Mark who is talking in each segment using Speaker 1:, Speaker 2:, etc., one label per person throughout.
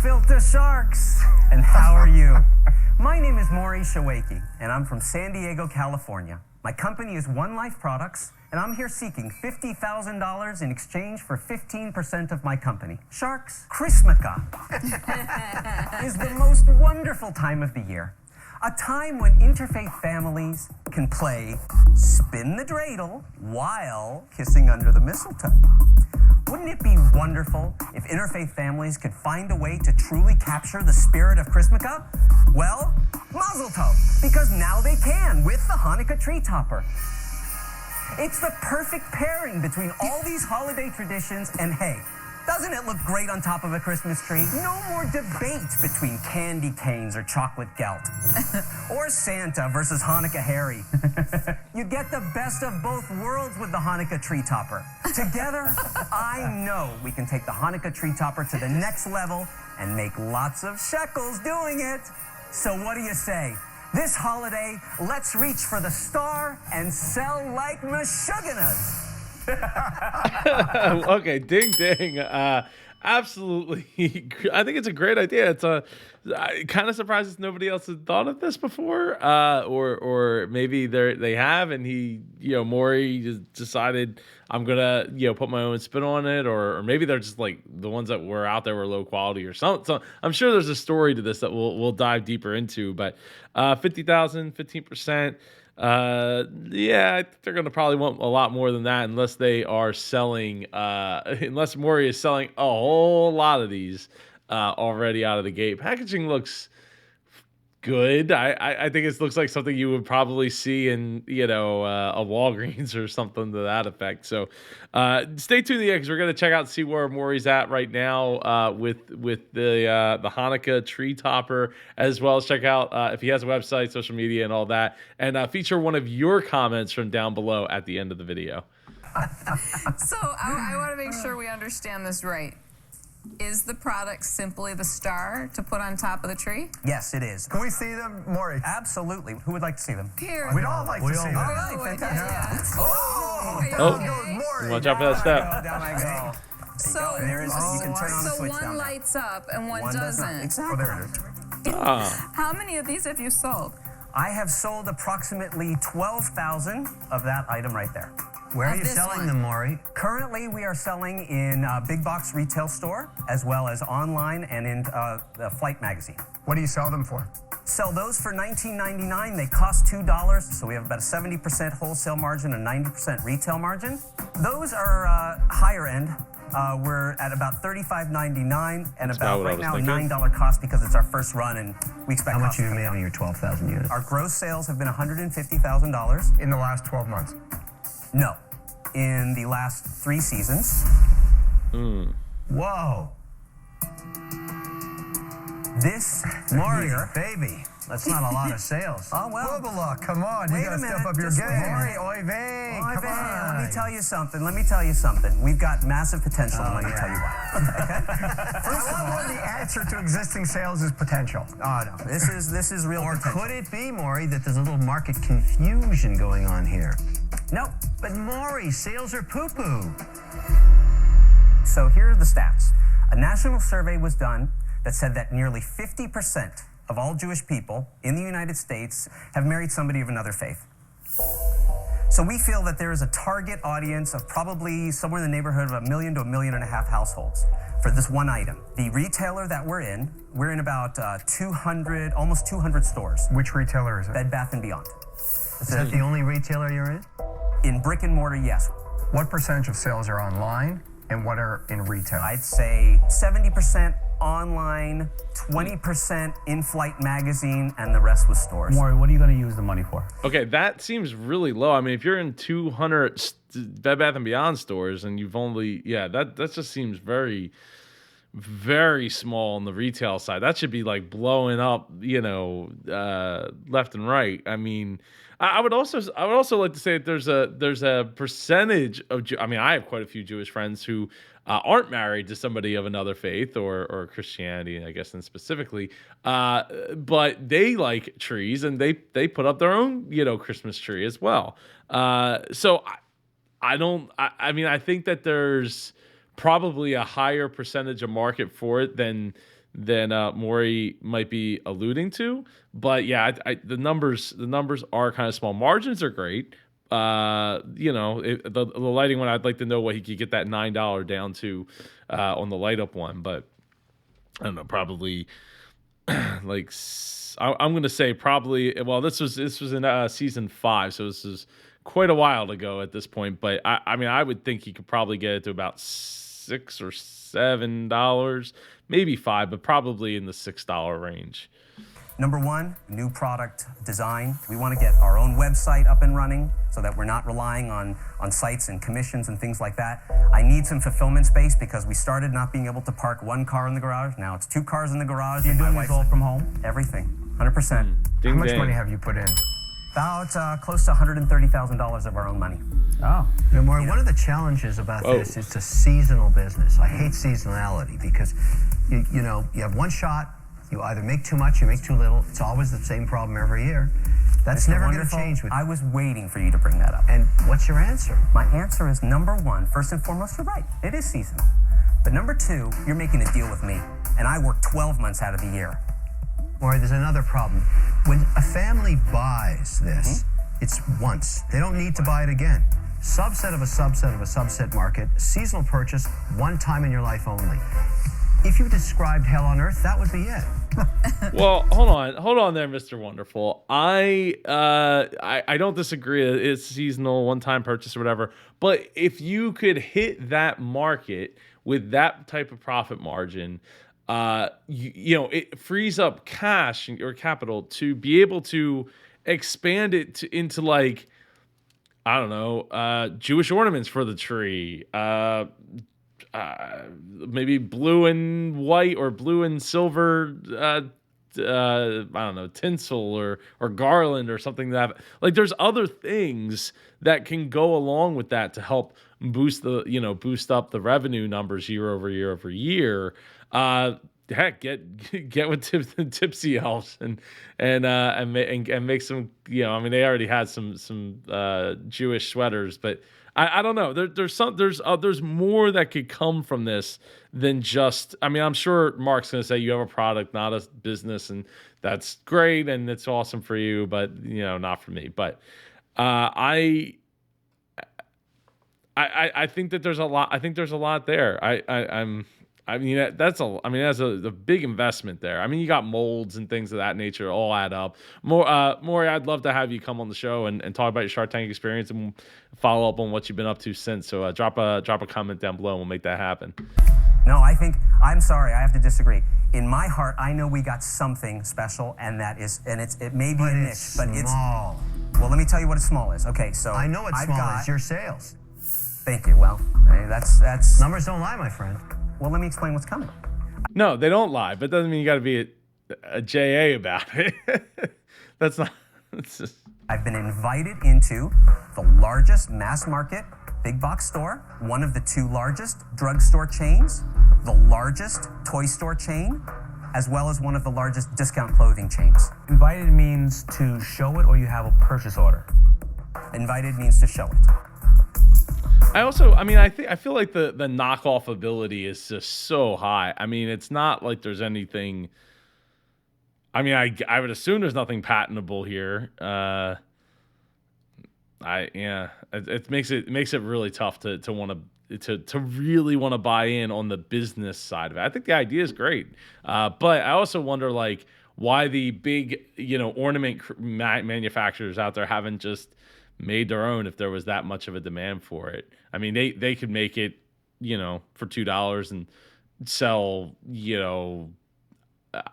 Speaker 1: filter sharks. And how are you? My name is Maury Shawaki, and I'm from San Diego, California. My company is One Life Products, and I'm here seeking $50,000 in exchange for 15% of my company. Sharks, Christmaka is the most wonderful time of the year. A time when interfaith families can play spin the dreidel while kissing under the mistletoe. Wouldn't it be wonderful if interfaith families could find a way to truly capture the spirit of Christmaka? Well, mazel tov, because now they can with the Hanukkah Tree Topper. It's the perfect pairing between all these holiday traditions, and hey, doesn't it look great on top of a Christmas tree? No more debate between candy canes or chocolate gelt. Or Santa versus Hanukkah Harry. You get the best of both worlds with the Hanukkah Tree Topper. Together, I know we can take the Hanukkah Tree Topper to the next level and make lots of shekels doing it. So what do you say? This holiday, let's reach for the star and sell like Meshuggahs.
Speaker 2: Okay, ding ding. Absolutely. I think it's a great idea. It's kind of surprised nobody else had thought of this before, or maybe they have, and Maury just decided I'm gonna put my own spin on it, or maybe they're just like the ones that were out there were low quality or something. So I'm sure there's a story to this that we'll dive deeper into. But 50,000, 15%. Yeah, I think they're going to probably want a lot more than that unless they are selling, unless Maury is selling a whole lot of these already out of the gate. Packaging looks good. I think it looks like something you would probably see in, a Walgreens or something to that effect. So stay tuned because we're going to check out and see where Maury's at right now with the Hanukkah Tree Topper, as well as check out if he has a website, social media, and all that, and feature one of your comments from down below at the end of the video.
Speaker 3: So I want to make sure we understand this right. Is the product simply the star to put on top of the tree?
Speaker 1: Yes, it is.
Speaker 4: Can we see them, Maury?
Speaker 1: Absolutely. Who would like to see them?
Speaker 3: Here.
Speaker 4: We'd all like to see them.
Speaker 1: All right, fantastic.
Speaker 2: You want to jump for that step?
Speaker 1: Down I go.
Speaker 3: So,
Speaker 1: There is, you can turn on the switch
Speaker 3: one
Speaker 1: down there.
Speaker 3: lights up and one
Speaker 1: does not.
Speaker 3: doesn't.
Speaker 1: Exactly.
Speaker 4: Oh, there it is.
Speaker 3: How many of these have you sold?
Speaker 1: I have sold approximately 12,000 of that item right there.
Speaker 5: Where are
Speaker 3: Of
Speaker 5: you
Speaker 3: this
Speaker 5: selling
Speaker 3: one.
Speaker 5: them, Maury?
Speaker 1: Currently, we are selling in a big box retail store, as well as online and in the Flight magazine.
Speaker 4: What do you sell them for?
Speaker 1: Sell those for $19.99. They cost $2, so we have about a 70% wholesale margin and 90% retail margin. Those are higher end. We're at about $35.99 and about right now $9 cost because it's our first run and we expect.
Speaker 5: How much have you made on your 12,000 units?
Speaker 1: Our gross sales have been $150,000.
Speaker 4: In the last 12 months.
Speaker 1: No, in the last 3 seasons.
Speaker 5: Whoa.
Speaker 1: This
Speaker 5: Maury,
Speaker 1: year,
Speaker 5: baby, that's not a lot of sales.
Speaker 1: oh well.
Speaker 4: Bubala, come on.
Speaker 1: Wait
Speaker 4: You got
Speaker 1: a
Speaker 4: to step
Speaker 1: minute,
Speaker 4: up your
Speaker 1: just
Speaker 4: game.
Speaker 1: wait.
Speaker 4: Maury, oy vey,
Speaker 1: Oh,
Speaker 4: come
Speaker 1: man,
Speaker 4: on.
Speaker 1: let me tell you something. We've got massive potential, and let me tell you why.
Speaker 4: First of all, the answer to existing sales is potential.
Speaker 1: Oh no, this is real
Speaker 5: Or
Speaker 1: potential.
Speaker 5: could it be, Maury, that there's a little market confusion going on here?
Speaker 1: No.
Speaker 5: But Maury, sales are poo-poo.
Speaker 1: So here are the stats. A national survey was done that said that nearly 50% of all Jewish people in the United States have married somebody of another faith. So we feel that there is a target audience of probably somewhere in the neighborhood of 1 million to 1.5 million households for this one item. The retailer that we're in about 200, almost 200 stores.
Speaker 4: Which retailer is it?
Speaker 1: Bed Bath & Beyond.
Speaker 5: Is that the only retailer you're in?
Speaker 1: In brick and mortar, yes.
Speaker 4: What percentage of sales are online and what are in retail?
Speaker 1: I'd say 70% online, 20% in-flight magazine, and the rest was stores.
Speaker 6: Maury, what are you going to use the money for?
Speaker 2: Okay, that seems really low. I mean, if you're in 200 Bed Bath & Beyond stores and you've only, that just seems very, very small on the retail side. That should be like blowing up, left and right. I mean, I would also like to say that there's a percentage of, I have quite a few Jewish friends who aren't married to somebody of another faith or Christianity, I guess, and specifically, but they like trees and they put up their own, Christmas tree as well. So I think that there's probably a higher percentage of market for it than Maury might be alluding to. But yeah, the numbers are kind of small. Margins are great. The lighting one, I'd like to know what he could get that $9 down to on the light up one, but I don't know, probably like I'm gonna say probably. Well, this was in season 5, so this is quite a while ago at this point. But I mean, I would think he could probably get it to about $6 or $7, maybe $5, but probably in the $6 range.
Speaker 1: Number 1, new product design. We want to get our own website up and running so that we're not relying on sites and commissions and things like that. I need some fulfillment space because we started not being able to park 1 car in the garage. Now it's 2 cars in the garage.
Speaker 4: You're doing this all from home?
Speaker 1: Everything, 100%.
Speaker 4: How much money have you put in?
Speaker 1: About close to $130,000 of our own money.
Speaker 4: Oh.
Speaker 5: Maury, one of the challenges about this, it's a seasonal business. I hate seasonality because, you have one shot. You either make too much, you make too little. It's always the same problem every year. That's never going to change with you.
Speaker 1: I was waiting for you to bring that up.
Speaker 5: And what's your answer?
Speaker 1: My answer is number 1, first and foremost, you're right. It is seasonal. But number 2, you're making a deal with me, and I work 12 months out of the year.
Speaker 5: Maury, there's another problem. When a family buys this, it's once. They don't need to buy it again. Subset of a subset of a subset market, seasonal purchase, one time in your life only. If you described hell on earth, that would be it.
Speaker 2: Well, hold on there, Mr. Wonderful. I don't disagree. It's seasonal, one-time purchase or whatever. But if you could hit that market with that type of profit margin, it frees up cash or capital to be able to expand it into like, I don't know, Jewish ornaments for the tree. Maybe blue and white or blue and silver, I don't know, tinsel or garland or something like there's other things that can go along with that to help boost up the revenue numbers year over year over year. Heck, get with Tipsy Elves and make some. I mean, they already had some Jewish sweaters, but I don't know. There's more that could come from this than just. I mean, I'm sure Mark's gonna say you have a product, not a business, and that's great and it's awesome for you, but not for me. But I think that there's a lot. I think there's a lot there. That's a big investment there. I mean, you got molds and things of that nature all add up. Maury, I'd love to have you come on the show and talk about your Shark Tank experience and follow up on what you've been up to since. So drop a comment down below and we'll make that happen.
Speaker 1: No, I'm sorry, I have to disagree. In my heart, I know we got something special, and it may be a niche, but it's small. Well, let me tell you what small is. Okay, so
Speaker 5: I know it's small. It's your sales.
Speaker 1: Thank you. Well, that's
Speaker 5: numbers don't lie, my friend.
Speaker 1: Well, let me explain what's coming.
Speaker 2: No, they don't lie, but doesn't mean you got to be a JA about it. That's not. Just...
Speaker 1: I've been invited into the largest mass market big box store, one of the 2 largest drugstore chains, the largest toy store chain, as well as one of the largest discount clothing chains.
Speaker 6: Invited means to show it, or you have a purchase order?
Speaker 1: Invited means to show it.
Speaker 2: I feel like the knockoff ability is just so high. I mean, it's not like there's anything. I mean, I would assume there's nothing patentable here. It makes it really tough to really want to buy in on the business side of it. I think the idea is great, but I also wonder like why the big ornament manufacturers out there haven't just made their own if there was that much of a demand for it. I mean, they could make it, for $2 and sell,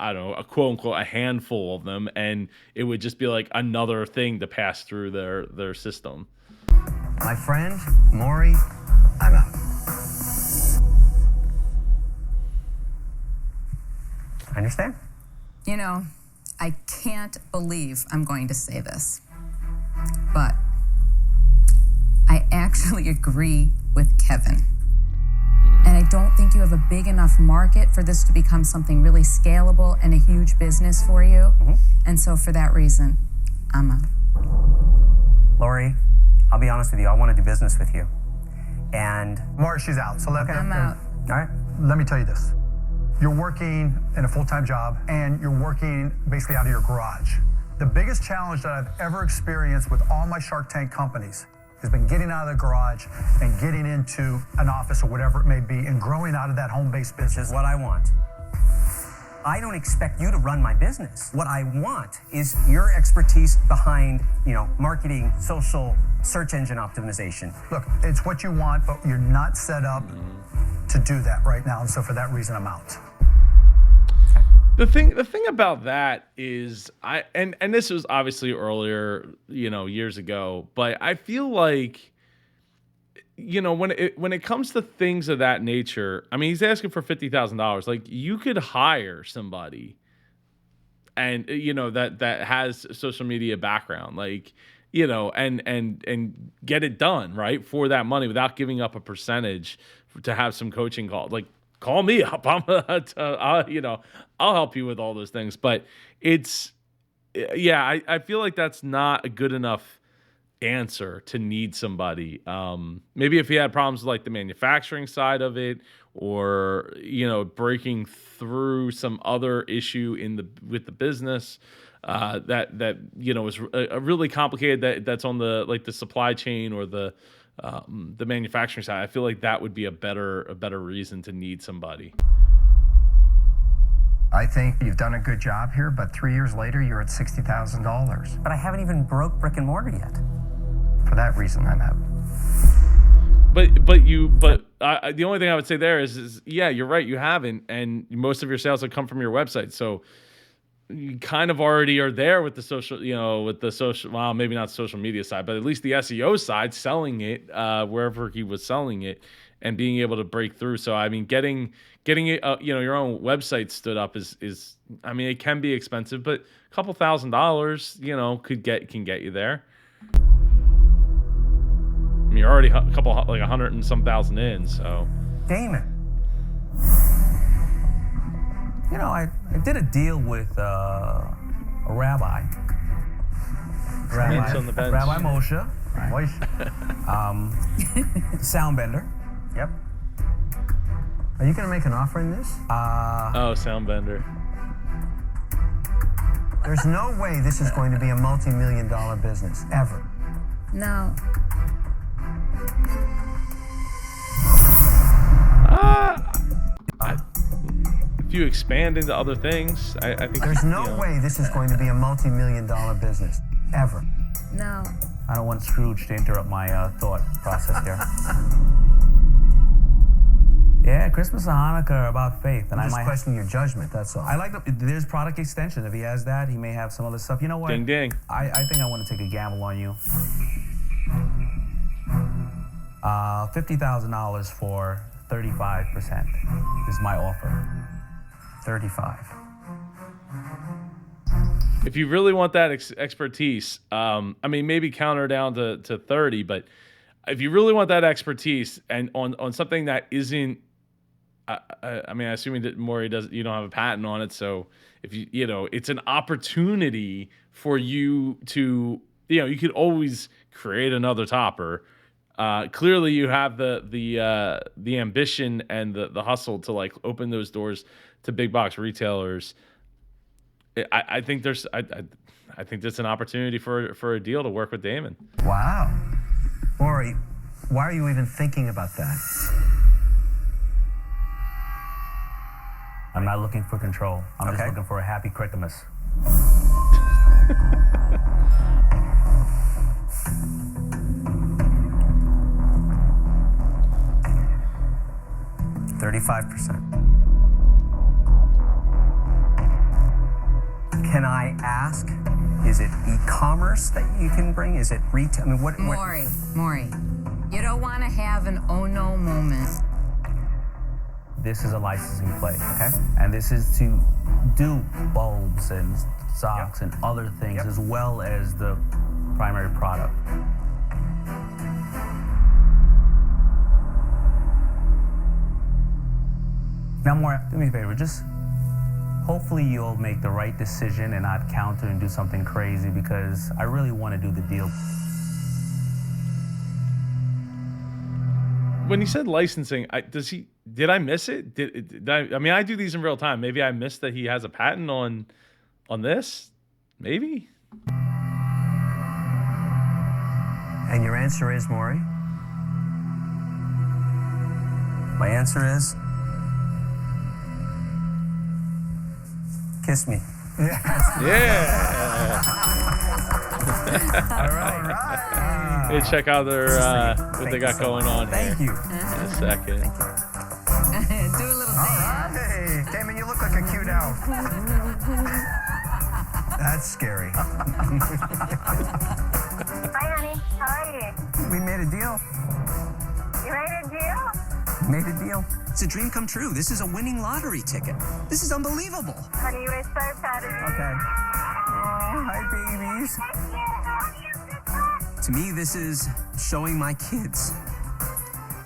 Speaker 2: I don't know, a quote unquote a handful of them, and it would just be like another thing to pass through their system.
Speaker 5: My friend, Maury, I'm out.
Speaker 1: I understand.
Speaker 3: I can't believe I'm going to say this, but I actually agree with Kevin. And I don't think you have a big enough market for this to become something really scalable and a huge business for you. Mm-hmm. And so for that reason, I'm out.
Speaker 1: Laurie, I'll be honest with you, I want to do business with you. And
Speaker 4: Maury, she's out. So
Speaker 3: I'm out.
Speaker 1: All right.
Speaker 4: Let me tell you this. you're working in a full-time job and you're working basically out of your garage. The biggest challenge that I've ever experienced with all my Shark Tank companies has been getting out of the garage and getting into an office or whatever it may be and growing out of that home-based
Speaker 1: Which
Speaker 4: business.
Speaker 1: is what I want. I don't expect you to run my business. What I want is your expertise behind, marketing, social, search engine optimization.
Speaker 4: Look, it's what you want, but you're not set up to do that right now, and so for that reason, I'm out.
Speaker 2: The thing about that is and this was obviously earlier, years ago, but I feel like, when it comes to things of that nature, I mean, he's asking for $50,000. Like, you could hire somebody and, that has a social media background, like, and get it done, right, for that money without giving up a percentage to have some coaching call. Like, call me up. I'll help you with all those things. But I feel like that's not a good enough answer to need somebody. Maybe if he had problems with like the manufacturing side of it, or breaking through some other issue with the business that is really complicated, that's on the supply chain or the manufacturing side. I feel like that would be a better reason to need somebody.
Speaker 7: I think you've done a good job here, but 3 years later, you're at $60,000.
Speaker 1: But I haven't even broke brick and mortar yet.
Speaker 7: For that reason, I'm out.
Speaker 2: But the only thing I would say there is you're right, you haven't, and most of your sales have come from your website, so you kind of already are there with the social, well, maybe not social media side, but at least the SEO side, selling it wherever he was selling it and being able to break through. So, I mean, getting it, your own website stood up is, I mean, it can be expensive, but a couple $1,000s, can get you there. I mean, you're already a couple, like 100 and some thousand in, so.
Speaker 1: Damon.
Speaker 6: I did a deal with a rabbi.
Speaker 2: Saints on the bench.
Speaker 6: Rabbi Moshe.
Speaker 4: Right.
Speaker 6: Soundbender.
Speaker 1: Yep.
Speaker 5: Are you going to make an offer in this?
Speaker 2: Soundbender.
Speaker 5: There's no way this is going to be a multi-million-dollar business, ever.
Speaker 3: No.
Speaker 2: If you expand into other things, I think
Speaker 5: There's no way this is going to be a multi-million-dollar business, ever.
Speaker 3: No.
Speaker 6: I don't want Scrooge to interrupt my thought process here. Yeah, Christmas and Hanukkah are about faith, and
Speaker 5: I'm just questioning your judgment, that's all.
Speaker 6: I like there's product extension. If he has that, he may have some other stuff. You know what?
Speaker 2: Ding ding.
Speaker 6: I think I want to take a gamble on you. $50,000 for 35% is my offer.
Speaker 1: 35.
Speaker 2: If you really want that expertise, I mean, maybe counter down to 30, but if you really want that expertise and on something that isn't, I mean, assuming that Maury you don't have a patent on it, so if it's an opportunity for you to, you could always create another topper. Clearly, you have the ambition and the hustle to like open those doors to big box retailers. I think there's I think that's an opportunity for a deal to work with Damon.
Speaker 5: Wow. Laurie, why are you even thinking about that?
Speaker 6: I'm not looking for control. I'm just looking for a happy Christmas.
Speaker 1: Can I ask, is it e-commerce that you can bring? Is it retail? I mean, what?
Speaker 3: Maury, you don't want to have an oh no moment.
Speaker 6: This is a licensing play, okay? And this is to do bulbs and socks and other things as well as the primary product. Now, Maury, do me a favor, just hopefully you'll make the right decision and not counter and do something crazy, because I really want to do the deal.
Speaker 2: when he said licensing, did I miss it? Did I mean, I do these in real time. Maybe I missed that he has a patent on this. Maybe.
Speaker 5: And your answer is, Maury?
Speaker 1: My answer is kiss me.
Speaker 2: Yeah.
Speaker 1: All right.
Speaker 2: Hey, check out their what they got going on here.
Speaker 1: Thank you.
Speaker 2: In a second.
Speaker 3: Do a little dance.
Speaker 7: Hey, Damon, you look like a cute elf.
Speaker 5: That's scary.
Speaker 8: Hi, honey. How are you?
Speaker 1: We made a deal.
Speaker 8: You made a deal?
Speaker 1: Made a deal. It's a dream come true. This is a winning lottery ticket. This is unbelievable.
Speaker 8: Honey, we're so proud of you.
Speaker 1: Okay. Oh, hi, babies. To me, this is showing my kids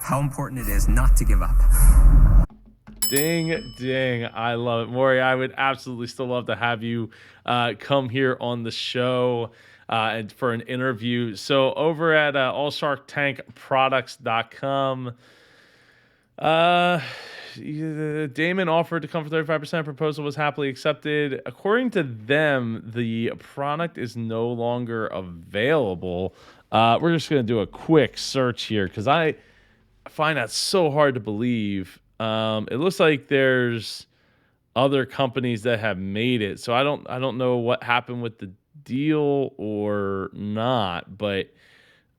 Speaker 1: how important it is not to give up.
Speaker 2: Ding, ding. I love it. Maury, I would absolutely still love to have you come here on the show and for an interview. So over at allsharktankproducts.com, Damon offered to come for 35%. Proposal was happily accepted. According to them, the product is no longer available. We're just going to do a quick search here because I find that so hard to believe. It looks like there's other companies that have made it, so I don't know what happened with the deal or not. But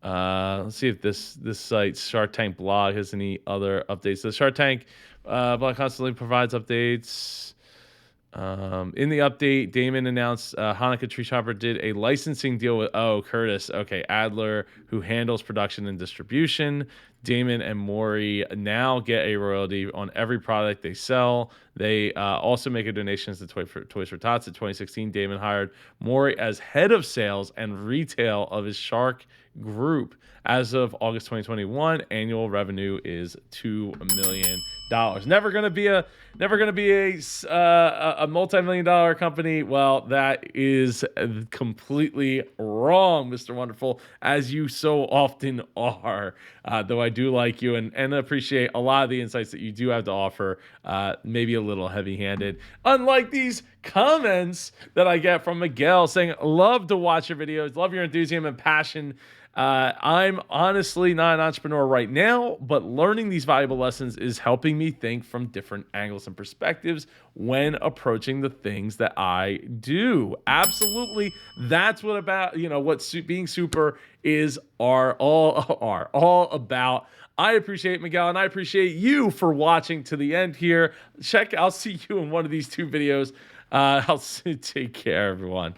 Speaker 2: let's see if this site Shark Tank blog has any other updates. The Shark Tank blog constantly provides updates. In the update, Damon announced Hanukkah Tree Topper did a licensing deal with Curtis, Adler, who handles production and distribution. Damon and Maury now get a royalty on every product they sell. They also make a donation to Toys for Tots. In 2016, Damon hired Maury as head of sales and retail of his Shark Group. As of August 2021, annual revenue is $2 million. Never gonna be a multi-million-dollar company. Well, that is completely wrong, Mr. Wonderful, as you so often are. Though I do like you and appreciate a lot of the insights that you do have to offer. Maybe a little heavy-handed, unlike these comments that I get from Miguel saying, "Love to watch your videos, love your enthusiasm and passion." I'm honestly not an entrepreneur right now, but learning these valuable lessons is helping me think from different angles and perspectives when approaching the things that I do. Absolutely. That's what being super is all about. I appreciate Miguel, and I appreciate you for watching to the end here. I'll see you in one of these two videos. Take care, everyone.